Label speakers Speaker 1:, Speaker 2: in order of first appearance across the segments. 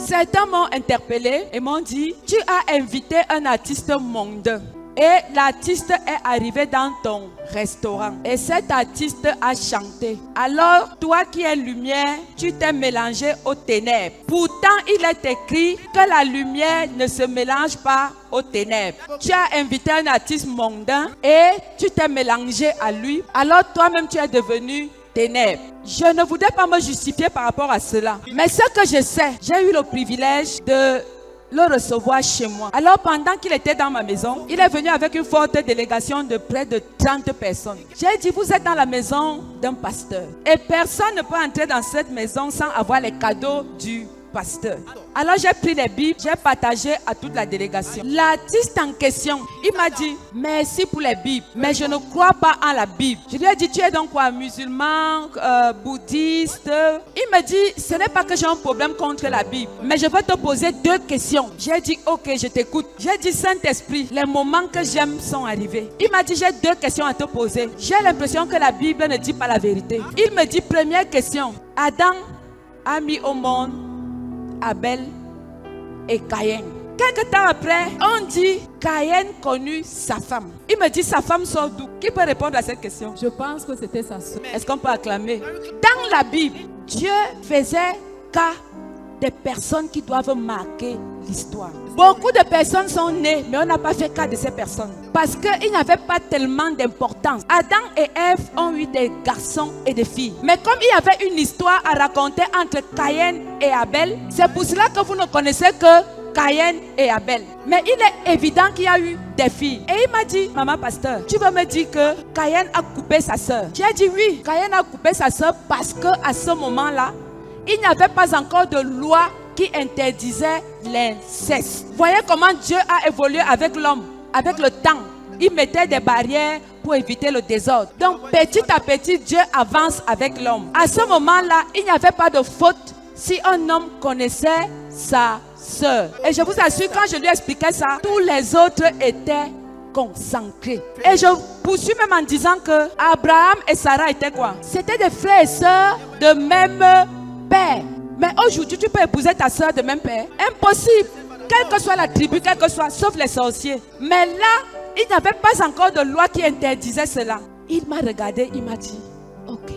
Speaker 1: Certains m'ont interpellé et m'ont dit, tu as invité un artiste mondain. Et l'artiste est arrivé dans ton restaurant. Et cet artiste a chanté. Alors, toi qui es lumière, tu t'es mélangé aux ténèbres. Pourtant, il est écrit que la lumière ne se mélange pas aux ténèbres. Tu as invité un artiste mondain et tu t'es mélangé à lui. Alors, toi-même, tu es devenu ténèbres. Je ne voudrais pas me justifier par rapport à cela. Mais ce que je sais, j'ai eu le privilège de le recevoir chez moi. Alors pendant qu'il était dans ma maison, il est venu avec une forte délégation de près de 30 personnes. J'ai dit, vous êtes dans la maison d'un pasteur. Et personne ne peut entrer dans cette maison sans avoir les cadeaux du pasteur. Alors j'ai pris les Bibles, j'ai partagé à toute la délégation. L'artiste en question, il m'a dit, merci pour les Bibles, mais je ne crois pas en la Bible. Je lui ai dit, tu es donc quoi, musulman, bouddhiste? Il me dit, ce n'est pas que j'ai un problème contre la Bible, mais je vais te poser 2 questions. J'ai dit, ok, je t'écoute. J'ai dit, Saint-Esprit, les moments que j'aime sont arrivés. Il m'a dit, j'ai 2 questions à te poser. J'ai l'impression que la Bible ne dit pas la vérité. Il me dit, première question, Adam a mis au monde Abel et Caïn. Quelque temps après, on dit Caïn connut sa femme. Il me dit, sa femme sort d'où? Qui peut répondre à cette question?
Speaker 2: Je pense que c'était sa soeur.
Speaker 1: Est-ce qu'on peut acclamer? Dans la Bible, Dieu faisait cas des personnes qui doivent marquer l'histoire. Beaucoup de personnes sont nées, mais on n'a pas fait cas de ces personnes. Parce qu'il n'y avait pas tellement d'importance. Adam et Ève ont eu des garçons et des filles. Mais comme il y avait une histoire à raconter entre Caïn et Abel, c'est pour cela que vous ne connaissez que Caïn et Abel. Mais il est évident qu'il y a eu des filles. Et il m'a dit, maman pasteur, tu veux me dire que Caïn a coupé sa soeur? J'ai dit oui, Caïn a coupé sa soeur parce qu'à ce moment-là, il n'y avait pas encore de loi qui interdisait l'inceste. Voyez comment Dieu a évolué avec l'homme, avec le temps. Il mettait des barrières pour éviter le désordre. Donc petit à petit, Dieu avance avec l'homme. À ce moment-là, il n'y avait pas de faute si un homme connaissait sa sœur. Et je vous assure, quand je lui expliquais ça, tous les autres étaient concentrés. Et je poursuis même en disant que Abraham et Sarah étaient quoi? C'était des frères et sœurs de même père. Mais aujourd'hui, tu peux épouser ta soeur de même père? Impossible. Quelle que soit la tribu, quelle que soit, sauf les sorciers. Mais là, il n'y avait pas encore de loi qui interdisait cela. Il m'a regardé, il m'a dit, ok.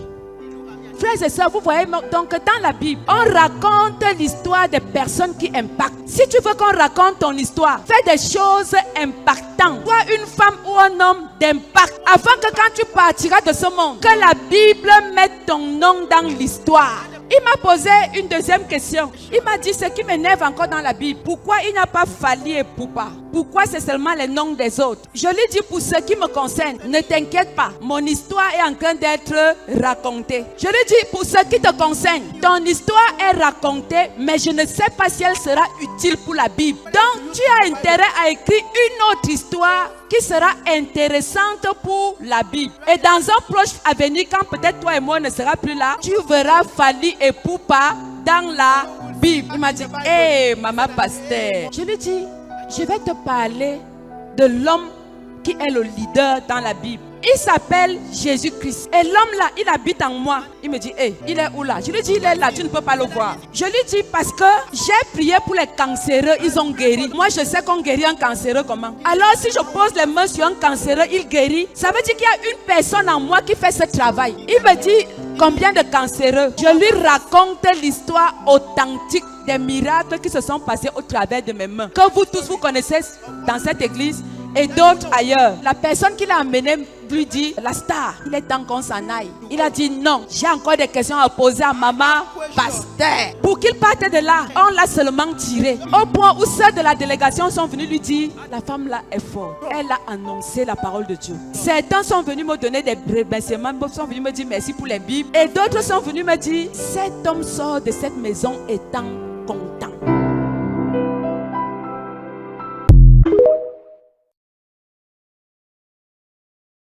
Speaker 1: Frères et sœurs, vous voyez, donc dans la Bible, on raconte l'histoire des personnes qui impactent. Si tu veux qu'on raconte ton histoire, fais des choses impactantes. Sois une femme ou un homme d'impact. Afin que quand tu partiras de ce monde, que la Bible mette ton nom dans l'histoire. Il m'a posé une deuxième question. Il m'a dit, ce qui m'énerve encore dans la Bible, pourquoi il n'a pas Fali et Poupa? Pourquoi c'est seulement les noms des autres? Je lui dis, pour ce qui me concerne, ne t'inquiète pas, mon histoire est en train d'être racontée. Je lui dis, pour ce qui te concerne, ton histoire est racontée, mais je ne sais pas si elle sera utile pour la Bible. Donc, tu as intérêt à écrire une autre histoire qui sera intéressante pour la Bible. Et dans un proche avenir, quand peut-être toi et moi ne sera plus là, tu verras Fali et Poupa dans la Bible. Il m'a dit, hé, maman pasteur. Je lui dis, je vais te parler de l'homme qui est le leader dans la Bible. Il s'appelle Jésus-Christ. Et l'homme là, il habite en moi. Il me dit, hé, il est où là? Je lui dis, il est là, tu ne peux pas le voir. Je lui dis, parce que j'ai prié pour les cancéreux, ils ont guéri. Moi, je sais qu'on guérit un cancéreux comment? Alors, si je pose les mains sur un cancéreux, il guérit. Ça veut dire qu'il y a une personne en moi qui fait ce travail. Il me dit, combien de cancéreux? Je lui raconte l'histoire authentique des miracles qui se sont passés au travers de mes mains. Que vous tous, vous connaissez dans cette église et d'autres ailleurs. La personne qui l'a amené lui dit, la star, il est temps qu'on s'en aille. Il a dit non, j'ai encore des questions à poser à maman pasteur. Pour qu'il parte de là, on l'a seulement tiré. Au point où ceux de la délégation sont venus lui dire, la femme là est forte. Elle a annoncé la parole de Dieu. Certains sont venus me donner des remerciements, d'autres sont venus me dire merci pour les Bibles. Et d'autres sont venus me dire, cet homme sort de cette maison étant